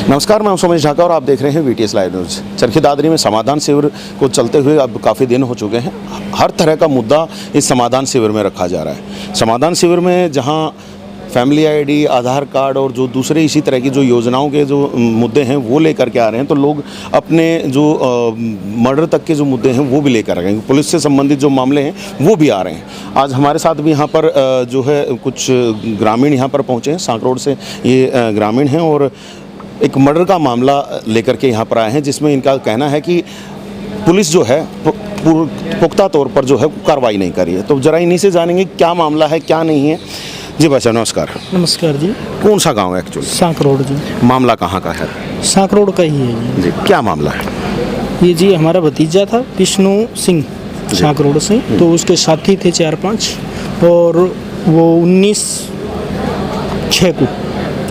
नमस्कार, मैं हूं सोमेश ढाका और आप देख रहे हैं VTS live news. Charkhi Dadri में समाधान शिविर को चलते हुए अब काफ़ी दिन हो चुके हैं। हर तरह का मुद्दा इस समाधान शिविर में रखा जा रहा है। समाधान शिविर में जहां फैमिली आईडी, आधार कार्ड और जो दूसरे इसी तरह की जो योजनाओं के जो मुद्दे हैं वो लेकर के आ रहे हैं, तो लोग अपने जो मर्डर तक के जो मुद्दे हैं वो भी लेकर आ रहे हैं। पुलिस से संबंधित जो मामले हैं वो भी आ रहे हैं। आज हमारे साथ भी यहाँ पर जो है कुछ ग्रामीण यहाँ पर पहुँचे हैं। सांक रोड से ये ग्रामीण हैं और एक मर्डर का मामला लेकर के यहाँ पर आए हैं, जिसमें इनका कहना है कि पुलिस जो है पुख्ता तौर पर जो है कार्रवाई नहीं करी है। तो जरा इन्हीं से जानेंगे क्या मामला है, क्या नहीं है। जी भाई साहब नमस्कार। नमस्कार जी। कौन सा गांव है एक्चुअली? सांक रोड जी। मामला कहाँ का है? सांक रोड का ही है जी। क्या मामला है? ये जी हमारा भतीजा था विष्णु सिंह, सांक रोड से। तो उसके साथी थे 4-5 और वो 19/6 को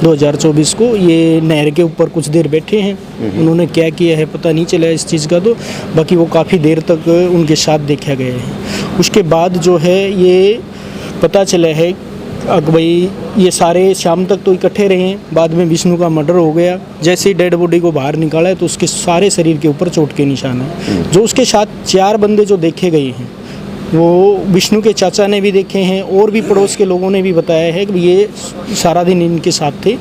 2024 को ये नहर के ऊपर कुछ देर बैठे हैं। उन्होंने क्या किया है पता नहीं चला इस चीज़ का, तो बाकी वो काफ़ी देर तक उनके साथ देखा गया है। उसके बाद जो है ये पता चला है भाई ये सारे शाम तक तो इकट्ठे रहे हैं। बाद में विष्णु का मर्डर हो गया। जैसे ही डेड बॉडी को बाहर निकाला है तो उसके सारे शरीर के ऊपर चोट के निशान हैं। जो उसके साथ 4 बंदे जो देखे गए हैं वो विष्णु के चाचा ने भी देखे हैं और भी पड़ोस के लोगों ने भी बताया है कि ये सारा दिन इनके साथ थे।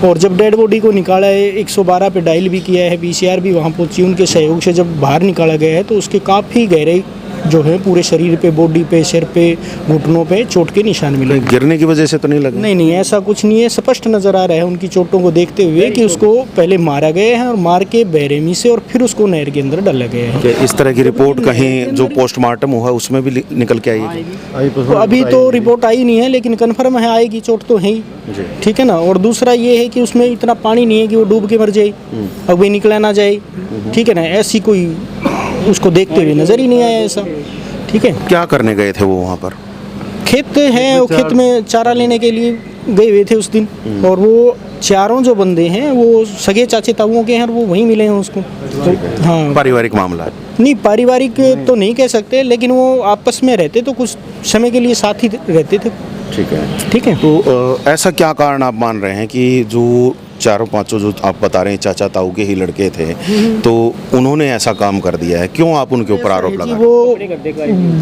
और जब डेड बॉडी को निकाला है 112 पे डायल भी किया है, PCR भी वहाँ पहुँची उनके सहयोग से। जब बाहर निकाला गया है तो उसके काफ़ी गहरे जो है पूरे शरीर पे, बॉडी पे, सिर पे, घुटनों पे चोट के निशान मिले। गिरने की वजह से तो नहीं लगा? नहीं, ऐसा कुछ नहीं है। स्पष्ट नज़र आ रहा है उनकी चोटों को देखते हुए कि उसको पहले मारा गया है और मार के बेरहमी से और फिर उसको नहर के अंदर डाला गया है। इस तरह की रिपोर्ट कहीं जो पोस्टमार्टम हुआ उसमें भी निकल के आई है? तो अभी तो रिपोर्ट आई नहीं है, लेकिन कन्फर्म है आएगी। चोट तो है ही, ठीक है ना। और दूसरा ये है कि उसमें इतना पानी नहीं है कि वो डूब के मर जाए, अब भी निकला ना जाए, ठीक है ना। ऐसी कोई उसको देखते हुए नजर ही नहीं आया ऐसा, ठीक है। क्या करने गए थे वो वहाँ पर? खेत है, वो खेत में चारा लेने के लिए गए हुए थे उस दिन। और वो चारों जो बंदे हैं वो सगे चाचे ताऊओं के हैं और वो वहीं मिले हैं उसको। तो हाँ, पारिवारिक मामला है? नहीं, पारिवारिक तो नहीं कह सकते, लेकिन वो आपस में रहते तो कुछ समय के लिए साथ ही रहते थे। ठीक है। तो ऐसा क्या कारण आप मान रहे हैं कि जो 4-5 जो आप बता रहे हैं चाचा ताऊ के ही लड़के थे, तो उन्होंने ऐसा काम कर दिया है? क्यों आप उनके ऊपर आरोप लगा? वो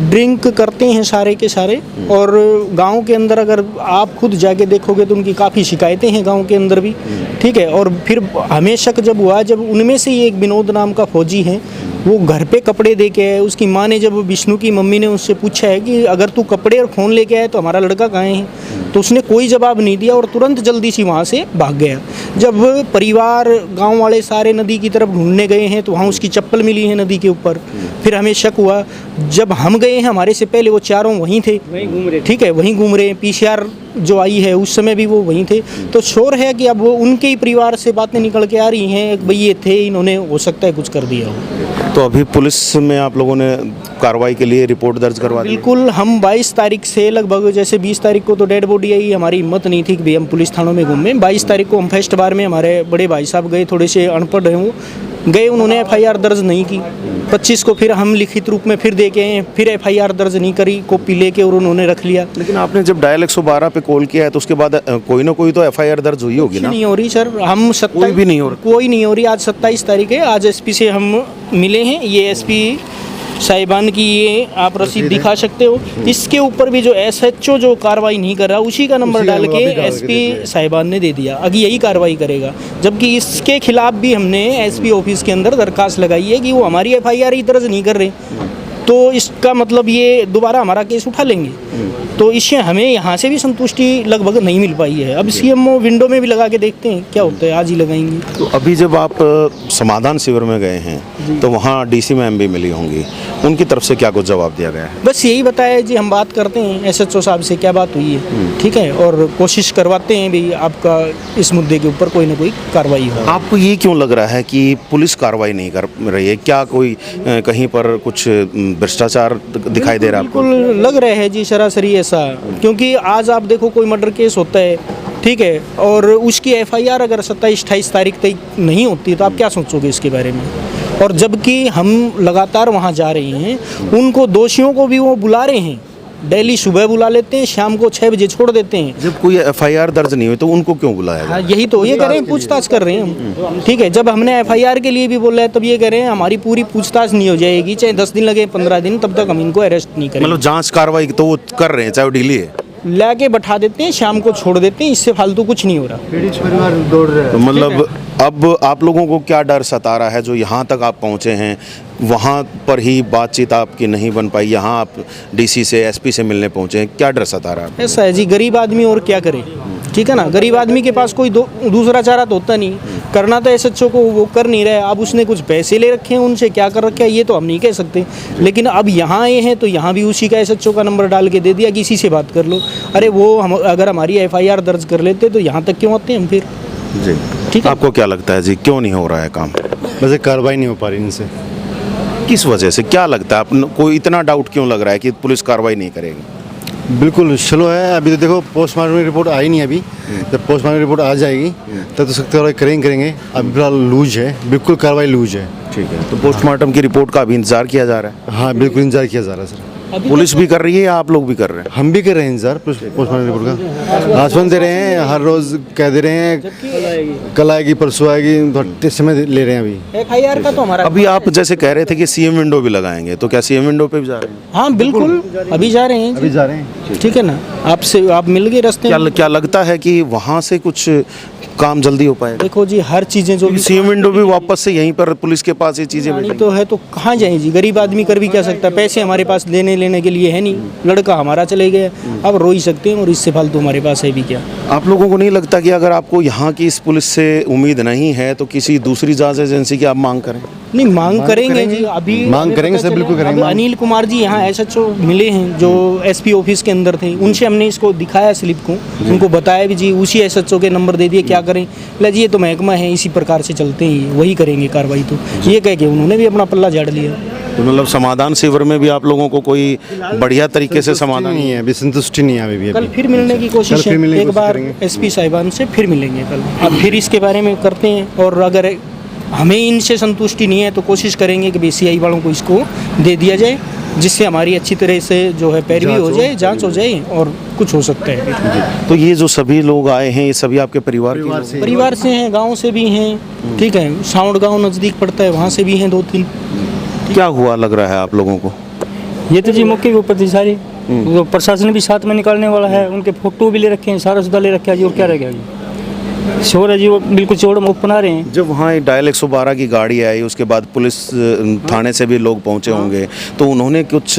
ड्रिंक करते हैं सारे के सारे। और गांव के अंदर अगर आप खुद जाके देखोगे तो उनकी काफ़ी शिकायतें हैं गांव के अंदर भी, ठीक है। और फिर हमेशा जब हुआ, जब उनमें से ही एक विनोद नाम का फौजी है, वो घर पे कपड़े दे के आए। उसकी माँ ने, जब विष्णु की मम्मी ने उससे पूछा है कि अगर तू कपड़े और फ़ोन लेके आए तो हमारा लड़का कहाँ है, तो उसने कोई जवाब नहीं दिया और तुरंत जल्दी सी वहाँ से भाग गया। जब परिवार, गांव वाले सारे नदी की तरफ ढूंढने गए हैं तो वहाँ उसकी चप्पल मिली है नदी के ऊपर। फिर हमें शक हुआ, जब हम गए हैं हमारे से पहले वो चारों वहीं थे, ठीक है, वहीं घूम रहे हैं। PCR जो आई है उस समय भी वो वहीं थे। तो शोर है कि अब वो उनके ही परिवार से बातें निकल के आ रही हैं, भाई ये थे, इन्होंने हो सकता है कुछ कर दिया हो। तो अभी पुलिस में आप लोगों ने कार्रवाई के लिए रिपोर्ट दर्ज करवा दी? बिल्कुल। हम 22 तारीख से लगभग, जैसे 20 तारीख को तो डेड बॉडी आई, हमारी हिम्मत नहीं थी कि भाई हम पुलिस थानों में घूमें। 22 तारीख को हम फर्स्ट बार में, हमारे बड़े भाई साहब गए, थोड़े से अनपढ़ हैं वो, गए, उन्होंने FIR दर्ज नहीं की। 25 को फिर हम लिखित रूप में फिर दे के आए, फिर FIR दर्ज नहीं करी, कॉपी लेके और उन्होंने रख लिया। लेकिन आपने जब डायल 112 पे कॉल किया है तो उसके बाद कोई ना कोई तो FIR दर्ज हुई होगी ना? नहीं हो रही सर। हम 27 भी नहीं हो रही? कोई नहीं हो रही। आज 27 तारीख है। आज SP से हम मिले हैं। ये SP साहिबान की ये आप रसीद दिखा सकते हो। इसके ऊपर भी जो SHO जो कार्रवाई नहीं कर रहा, उसी का नंबर डाल के SP साहिबान ने दे दिया, अभी यही कार्रवाई करेगा। जबकि इसके खिलाफ भी हमने SP ऑफिस के अंदर दरखास्त लगाई है कि वो हमारी FIR ही दर्ज नहीं कर रहे, तो इसका मतलब ये दोबारा हमारा केस उठा लेंगे। तो इससे हमें यहाँ से भी संतुष्टि लगभग नहीं मिल पाई है। अब CMO विंडो में भी लगा के देखते हैं क्या होता है, आज ही लगाएंगे। तो अभी जब आप समाधान शिविर में गए हैं तो वहाँ DC मैम भी मिली होंगी, उनकी तरफ से क्या कुछ जवाब दिया गया है? बस यही बताया जी, हम बात करते हैं SHO साहब से क्या बात हुई है, ठीक है, और कोशिश करवाते हैं भी आपका इस मुद्दे के ऊपर कोई ना कोई कार्रवाई हो। आपको ये क्यों लग रहा है कि पुलिस कार्रवाई नहीं कर रही है? क्या कोई कहीं पर कुछ भ्रष्टाचार दिखाई दे रहा है आपको? बिल्कुल लग रहा है जी, सरासरी ऐसा। क्योंकि आज आप देखो कोई मर्डर केस होता है, ठीक है, और उसकी FIR अगर 27-28 तारीख तक नहीं होती तो आप क्या सोचोगे इसके बारे में? और जबकि हम लगातार वहाँ जा रहे हैं, उनको दोषियों को भी वो बुला रहे हैं, डेली सुबह बुला लेते हैं, शाम को 6 बजे छोड़ देते हैं। जब कोई एफआईआर दर्ज नहीं हुई तो उनको क्यों बुलाया हाँ, यही तो ये कह रहे हैं, पूछताछ कर रहे हैं हम। ठीक है, जब हमने एफआईआर के लिए भी बोला है तब ये कह रहे हैं हमारी पूरी पूछताछ नहीं हो जाएगी, चाहे 10 दिन लगे 15 दिन, तब तक हम इनको अरेस्ट नहीं करेंगे। मतलब जांच कार्रवाई तो वो कर रहे हैं चाहे वो ढीली है। लाके बैठा देते हैं, शाम को छोड़ देते हैं, इससे फालतू कुछ नहीं हो रहा। पीड़ित परिवार दौड़ रहे तो मतलब अब आप लोगों को क्या डर सता रहा है जो यहाँ तक आप पहुँचे हैं, वहाँ पर ही बातचीत आपकी नहीं बन पाई, यहाँ आप डीसी से एसपी से मिलने पहुँचे हैं, क्या डर सता रहा है? ऐसा है जी, गरीब आदमी और क्या करे, ठीक है ना। गरीब आदमी के पास कोई दूसरा चारा तो होता नहीं, करना तो एसएचओ को, वो कर नहीं रहे। अब उसने कुछ पैसे ले रखे हैं उनसे, क्या कर रखे हैं ये तो हम नहीं कह सकते, लेकिन अब यहाँ आए हैं तो यहाँ भी उसी का एसएचओ का नंबर डाल के दे दिया कि इसी से बात कर लो। अरे वो हम अगर हमारी एफआईआर दर्ज कर लेते तो यहाँ तक क्यों आते हैं हम फिर? जी ठीक है। आपको क्या लगता है जी, क्यों नहीं हो रहा है काम? वैसे कार्रवाई नहीं हो पा रही इनसे। किस वजह से, क्या लगता है आप को इतना डाउट क्यों लग रहा है कि पुलिस कार्रवाई नहीं करेगी? बिल्कुल स्लो है। अभी तो देखो पोस्टमार्टम की रिपोर्ट आई नहीं अभी, जब पोस्टमार्टम की रिपोर्ट आ जाएगी तब तो सख्त कार्रवाई करेंगे। अभी फिलहाल लूज है, बिल्कुल कार्रवाई लूज है। ठीक है, तो पोस्टमार्टम की रिपोर्ट का अभी इंतजार किया जा रहा है? हाँ बिल्कुल इंतजार किया जा रहा है सर। पुलिस भी कर रही है या आप लोग भी कर रहे हैं? हम भी कर रहे हैं इंतजार पोस्टमार्टम रिपोर्ट का। आश्वासन दे रहे हैं, हर रोज कह दे रहे हैं कल आएगी परसों आएगी, थोड़ा समय ले रहे हैं अभी। एफआईआर का तो हमारा अभी आप जैसे कह रहे थे कि सीएम विंडो भी लगाएंगे, तो क्या सीएम विंडो पे भी जा रहे हैं? हाँ बिल्कुल, अभी जा रहे हैं, अभी जा रहे हैं। ठीक है ना। आपसे आप मिल गए रास्ते में। क्या लगता है कि वहाँ से कुछ काम जल्दी हो पाएगा? देखो जी, हर चीज़ें जो भी सीएम विंडो भी वापस से यहीं पर पुलिस के पास ये चीजें नहीं तो है तो कहाँ जाएं जी, गरीब आदमी कर भी क्या सकता है, पैसे हमारे पास देने लेने के लिए है नहीं, लड़का हमारा चले गया, अब रो ही सकते हैं और इससे फालतू हमारे पास है भी क्या। आप लोगों को नहीं लगता कि अगर आपको यहाँ की इस पुलिस से उम्मीद नहीं है तो किसी दूसरी जांच एजेंसी की आप मांग करें? नहीं, मांग करेंगे जी, अभी मांग हमें करेंगे पता सर, बिल्कुल चला, करेंगे अब अनिल कुमार जी यहाँ एसएचओ मिले हैं जो एसपी ऑफिस के अंदर थे, उनसे हमने इसको दिखाया स्लिप को, उनको बताया भी जी, उसी एसएचओ के नंबर दे दिए, क्या करें? बोला जी ये तो महकमा है, इसी प्रकार से चलते हैं, वही करेंगे कार्रवाई। तो ये कह के उन्होंने भी अपना पल्ला झाड़ लिया। तो मतलब समाधान शिविर में भी आप लोगों को कोई बढ़िया तरीके से समाधान नहीं है, अभी संतुष्टि नहीं है अभी। कल फिर मिलने की कोशिश है, एक बार एसपी साहिबान से फिर मिलेंगे कल, अब फिर इसके बारे में करते हैं, और अगर हमें इनसे संतुष्टि नहीं है तो कोशिश करेंगे कि बीसीआई वालों को इसको दे दिया जाए, जिससे हमारी अच्छी तरह से जो है पैरवी हो जाए, जांच हो जाए और कुछ हो सकता है। तो ये जो सभी लोग आए हैं ये सभी आपके परिवार परिवार से हैं, गांव से भी हैं, ठीक है, साउंड गांव नज़दीक पड़ता है, वहाँ से भी हैं 2-3। क्या हुआ लग रहा है आप लोगों को? ये तो जी मौके के ऊपर थी सारी, वो प्रशासन भी साथ में निकालने वाला है, उनके फोटो भी ले रखे हैं, सारा सुधा ले रखा है जी, और क्या रह गया जी? शोर है जी, वो बिल्कुल चौड़ मुख बना रहे हैं। जब वहाँ डायल 112 की गाड़ी आई उसके बाद पुलिस थाने से भी लोग पहुँचे होंगे, तो उन्होंने कुछ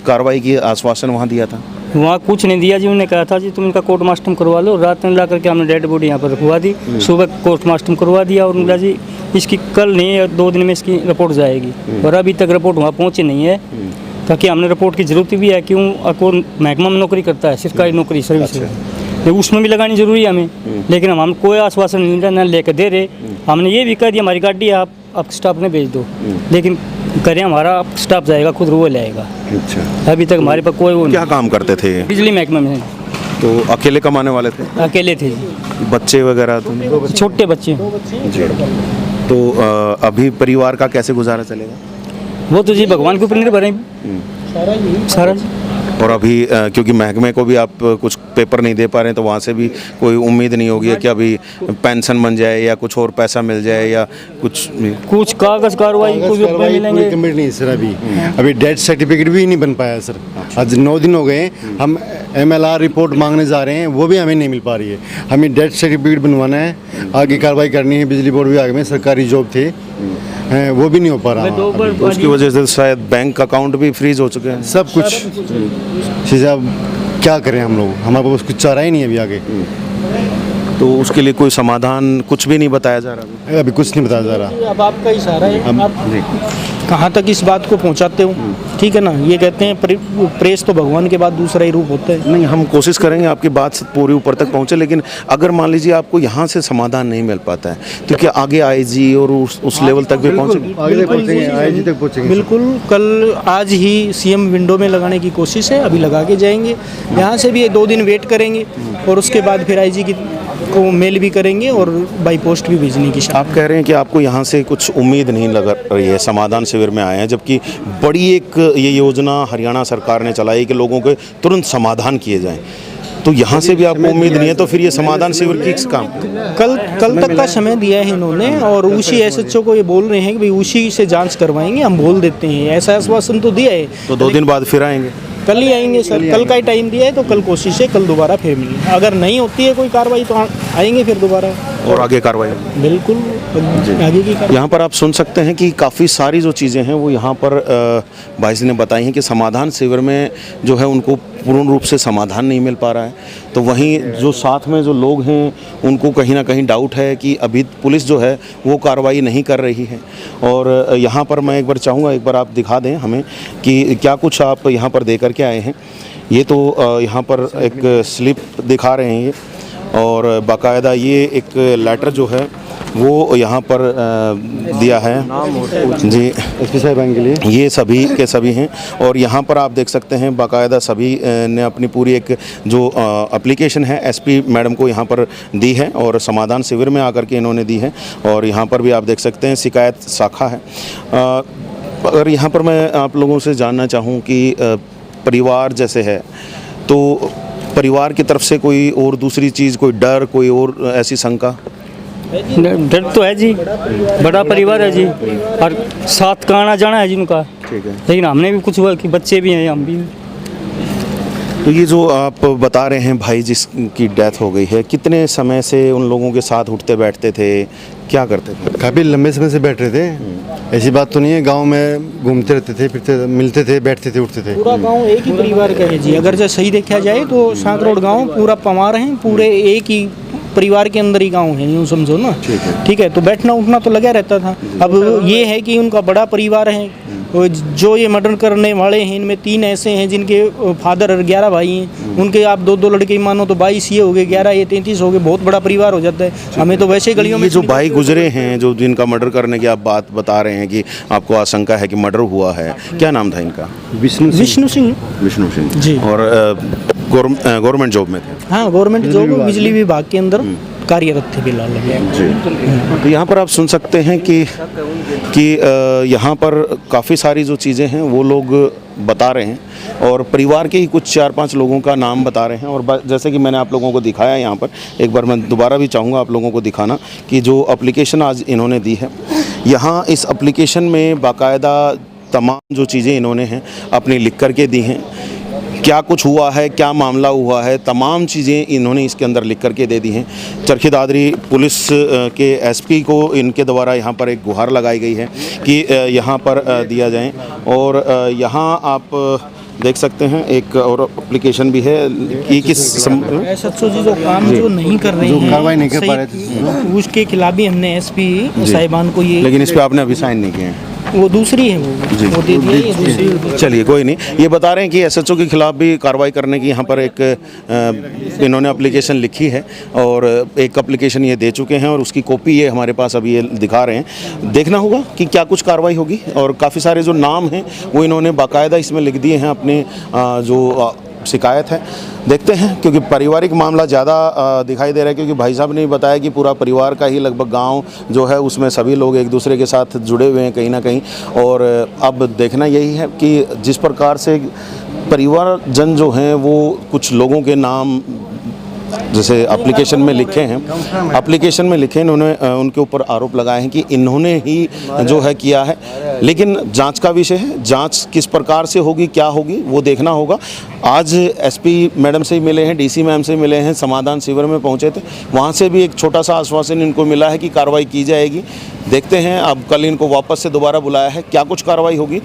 कार्रवाई की आश्वासन वहाँ दिया था? वहाँ कुछ नहीं दिया जी, उन्होंने कहा था जी तुम इनका पोस्टमार्टम करवा लो, रात में ला करके हमने डेड बॉडी यहाँ पर रखवा दी, सुबह पोस्टमार्टम करवा दिया, और बोला जी इसकी कल नहीं 2 दिन में इसकी रिपोर्ट जाएगी, और अभी तक रिपोर्ट वहाँ पहुँची नहीं है, ताकि हमने रिपोर्ट की ज़रूरत भी है, क्यों कौन महकमा में नौकरी करता है, सरकारी नौकरी सर्विस तो उसमें भी लगानी जरूरी है हमें, लेकिन हम कोई आश्वासन नहीं लेकर दे रहे। हमने ये भी कह दिया हमारी गाड़ी आप स्टाफ ने भेज दो, लेकिन करें हमारा स्टाफ जाएगा खुद वो लाएगा। अच्छा, अभी तक हमारे पास कोई वो क्या काम करते थे? बिजली महकमा में। तो अकेले कमाने वाले थे? अकेले थे जी, बच्चे वगैरह तो? छोटे बच्चे। जी। तो अभी परिवार का कैसे गुजारा चलेगा? वो तो जी भगवान के ऊपर निर्भर है सारा जी। और अभी क्योंकि महकमे को भी आप कुछ पेपर नहीं दे पा रहे हैं तो वहाँ से भी कोई उम्मीद नहीं होगी कि अभी पेंशन बन जाए या कुछ और पैसा मिल जाए या कुछ कागज कार्रवाई कुछ मिलेंगे? कंप्लीट नहीं सर, अभी डेथ सर्टिफिकेट भी नहीं बन पाया सर। आज 9 दिन हो गए, हम MLR रिपोर्ट मांगने जा रहे हैं, वो भी हमें नहीं मिल पा रही है। हमें डेथ सर्टिफिकेट बनवाना है, आगे कार्रवाई करनी है, बिजली बोर्ड विभाग में सरकारी जॉब थे, वो भी नहीं हो पा रहा। उसकी वजह से शायद बैंक अकाउंट भी फ्रीज हो चुके हैं, सब कुछ चीज़ें। अब क्या करें हम लोग, हमारे पास कुछ चारा ही नहीं है अभी आगे। तो उसके लिए कोई समाधान कुछ भी नहीं बताया जा रहा? अभी कुछ नहीं बताया जा रहा। अब आपका इशारा है, आप कहाँ तक इस बात को पहुँचाते हो, ठीक है ना। ये कहते हैं प्रेस तो भगवान के बाद दूसरा ही रूप होता है। नहीं, हम कोशिश करेंगे आपकी बात पूरी ऊपर तक पहुँचे, लेकिन अगर मान लीजिए आपको यहाँ से समाधान नहीं मिल पाता है तो क्या आगे IG और उस लेवल तक भी पहुँचेंगे? आगे तक पहुँचेंगे, IG तक पहुँचेंगे। बिल्कुल, कल आज ही CM विंडो में लगाने की कोशिश है, अभी लगा के जाएंगे। यहाँ से भी 2 दिन वेट करेंगे और उसके बाद फिर IG की आपको मेल भी करेंगे और बाई पोस्ट भी भेजने की आप कह रहे हैं कि आपको यहाँ से कुछ उम्मीद नहीं लग रही है, समाधान शिविर में आए हैं, जबकि बड़ी एक ये योजना हरियाणा सरकार ने चलाई कि लोगों के तुरंत समाधान किए जाएं, तो यहाँ से भी आपको उम्मीद नहीं है, तो फिर ये समाधान शिविर किस काम? कल तक का समय दिया है इन्होंने और उसी एसएचओ को ये बोल रहे हैं कि भाई उसी से जांच करवाएंगे, हम बोल देते हैं, ऐसा आश्वासन तो दिया है। तो 2 दिन बाद फिर आएंगे? कल ही आएंगे सर, कल का ही टाइम दिया है, तो कल कोशिश है कल दोबारा फिर मिलेंगे। अगर नहीं होती है कोई कार्रवाई तो आएंगे फिर दोबारा और आगे कार्रवाई। बिल्कुल आगे की कार्रवाई। यहाँ पर आप सुन सकते हैं कि काफ़ी सारी जो चीज़ें हैं वो यहाँ पर भाई जी ने बताई हैं कि समाधान शिविर में जो है उनको पूर्ण रूप से समाधान नहीं मिल पा रहा है, तो वहीं जो साथ में जो लोग हैं उनको कहीं ना कहीं डाउट है कि अभी पुलिस जो है वो कार्रवाई नहीं कर रही है। और यहाँ पर मैं एक बार चाहूँगा, एक बार आप दिखा दें हमें कि क्या कुछ आप यहाँ पर दे करके आए हैं। ये तो यहाँ पर एक स्लिप दिखा रहे हैं ये, और बाकायदा ये एक लेटर जो है वो यहाँ पर दिया है जी एसपी साहिबान के लिए, ये सभी के सभी हैं। और यहाँ पर आप देख सकते हैं बाकायदा सभी ने अपनी पूरी एक जो एप्लीकेशन है एसपी मैडम को यहाँ पर दी है और समाधान शिविर में आकर के इन्होंने दी है। और यहाँ पर भी आप देख सकते हैं शिकायत शाखा है। अगर यहाँ पर मैं आप लोगों से जानना चाहूँ कि परिवार जैसे है तो परिवार की तरफ से कोई और दूसरी चीज़, कोई डर, कोई और ऐसी शंका? डर तो है जी, बड़ा परिवार है जी और साथ का आना जाना है जिनका, ठीक है। लेकिन हमने भी कुछ हुआ कि बच्चे भी हैं, हम भी। तो ये जो आप बता रहे हैं भाई जिसकी डेथ हो गई है, कितने समय से उन लोगों के साथ उठते बैठते थे, क्या करते थे? काफ़ी लंबे समय से बैठ रहे थे। ऐसी बात तो नहीं है, गांव में घूमते रहते थे, फिरते, मिलते थे, बैठते थे, उठते थे। पूरा गांव एक ही परिवार का है जी। अगर जो सही देखा जाए तो सांकरोड गांव पूरा पवार है, पूरे एक ही परिवार के अंदर ही गांव है, यूँ समझो ना। ठीक है, तो बैठना उठना तो लगा रहता था। अब ये है कि उनका बड़ा परिवार है, जो ये मर्डर करने वाले हैं इनमें 3 ऐसे हैं जिनके फादर 11 भाई हैं, उनके आप 2 लड़के ही मानो तो 22 ये हो गए, 11 ये 33 हो गए, बहुत बड़ा परिवार हो जाता है। हमें तो वैसे गलियों में जो भाई गुजरे हैं, जो जिनका मर्डर करने की आप बात बता रहे हैं कि आपको आशंका है कि मर्डर हुआ है, क्या नाम था इनका? विष्णु सिंह जी। और गवर्नमेंट जॉब में थे? हाँ, गवर्नमेंट जॉब, बिजली विभाग के अंदर कार्यरत थे फिलहाल। जी। तो यहाँ पर आप सुन सकते हैं कि यहाँ पर काफ़ी सारी जो चीज़ें हैं वो लोग बता रहे हैं और परिवार के ही कुछ 4-5 लोगों का नाम बता रहे हैं। और जैसे कि मैंने आप लोगों को दिखाया यहाँ पर, एक बार मैं दोबारा भी चाहूँगा आप लोगों को दिखाना कि जो एप्लीकेशन आज इन्होंने दी है, यहाँ इस एप्लीकेशन में बाकायदा तमाम जो चीज़ें इन्होंने हैं अपनी लिख करके दी हैं, क्या कुछ हुआ है, क्या मामला हुआ है, तमाम चीज़ें इन्होंने इसके अंदर लिख करके दे दी हैं। चरखी दादरी पुलिस के एसपी को इनके द्वारा यहाँ पर एक गुहार लगाई गई है कि यहाँ पर दिया जाए। और यहाँ आप देख सकते हैं एक और एप्लीकेशन भी है कि किस एसएचओ जी जो काम जो नहीं कर रहे हैं, जो कार्रवाई नहीं कर पा रहे थे, उसके खिलाफ भी हमने एसपी साहिबान को ये, लेकिन इस पर आपने अभी साइन नहीं किए हैं। वो दूसरी है, वो दे दिया, ये दूसरी। चलिए कोई नहीं, ये बता रहे हैं कि एसएचओ के खिलाफ भी कार्रवाई करने की यहाँ पर एक इन्होंने एप्लीकेशन लिखी है और एक एप्लीकेशन ये दे चुके हैं और उसकी कॉपी ये हमारे पास अभी ये दिखा रहे हैं। देखना होगा कि क्या कुछ कार्रवाई होगी। और काफ़ी सारे जो नाम हैं वो इन्होंने बाकायदा इसमें लिख दिए हैं अपने जो शिकायत है। देखते हैं, क्योंकि पारिवारिक मामला ज़्यादा दिखाई दे रहा है, क्योंकि भाई साहब ने बताया कि पूरा परिवार का ही लगभग गांव जो है उसमें सभी लोग एक दूसरे के साथ जुड़े हुए हैं कहीं ना कहीं। और अब देखना यही है कि जिस प्रकार से परिवारजन जो हैं वो कुछ लोगों के नाम जैसे एप्लीकेशन में लिखे हैं, एप्लीकेशन में लिखे इन्होंने उनके ऊपर आरोप लगाए हैं कि इन्होंने ही जो है किया है। लेकिन जांच का विषय है, जांच किस प्रकार से होगी, क्या होगी, वो देखना होगा। आज एसपी मैडम से ही मिले हैं, डीसी मैम से मिले हैं, समाधान शिविर में पहुंचे थे, वहां से भी एक छोटा सा आश्वासन इनको मिला है कि कार्रवाई की जाएगी। देखते हैं, अब कल इनको वापस से दोबारा बुलाया है, क्या कुछ कार्रवाई होगी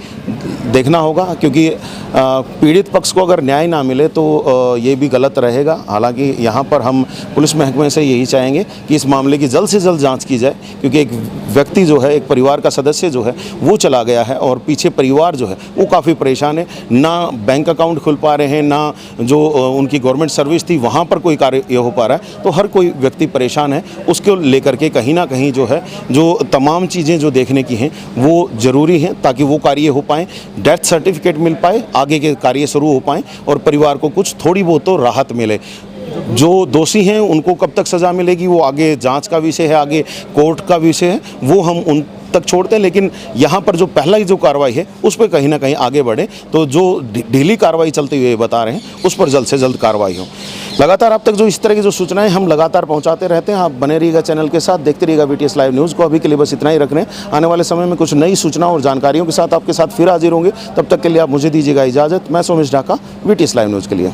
देखना होगा, क्योंकि पीड़ित पक्ष को अगर न्याय ना मिले तो ये भी गलत रहेगा। हालांकि यहाँ पर हम पुलिस महकमे से यही चाहेंगे कि इस मामले की जल्द से जल्द जांच की जाए, क्योंकि एक व्यक्ति जो है, एक परिवार का सदस्य जो है वो चला गया है और पीछे परिवार जो है वो काफ़ी परेशान है। ना बैंक अकाउंट खुल पा रहे हैं, ना जो उनकी गवर्नमेंट सर्विस थी वहाँ पर कोई कार्य हो पा रहा है, तो हर कोई व्यक्ति परेशान है। उसको लेकर के कहीं ना कहीं जो है, जो तमाम चीज़ें जो देखने की हैं वो ज़रूरी हैं ताकि वो कार्य हो पाएँ, डेथ सर्टिफिकेट मिल पाए, आगे के कार्य शुरू हो पाएँ और परिवार को कुछ थोड़ी बहुत तो राहत मिले। जो दोषी हैं उनको कब तक सज़ा मिलेगी वो आगे जांच का विषय है, आगे कोर्ट का विषय है, वो हम उन तक छोड़ते हैं। लेकिन यहाँ पर जो पहला ही जो कार्रवाई है उस पर कहीं ना कहीं आगे बढ़े, तो जो ढीली कार्रवाई चलती हुई बता रहे हैं उस पर जल्द से जल्द कार्रवाई हो। लगातार अब तक जो इस तरह की जो सूचनाएं हम लगातार पहुंचाते रहते हैं। आप बने रहिएगा चैनल के साथ, देखते रहिएगा VTS लाइव न्यूज़ को। अभी के लिए बस इतना ही रख रहे हैं। आने वाले समय में कुछ नई सूचनाओं और जानकारियों के साथ आपके साथ फिर हाजिर होंगे। तब तक के लिए आप मुझे दीजिएगा इजाज़त। मैं Somesh Dhaka, VTS live news के लिए।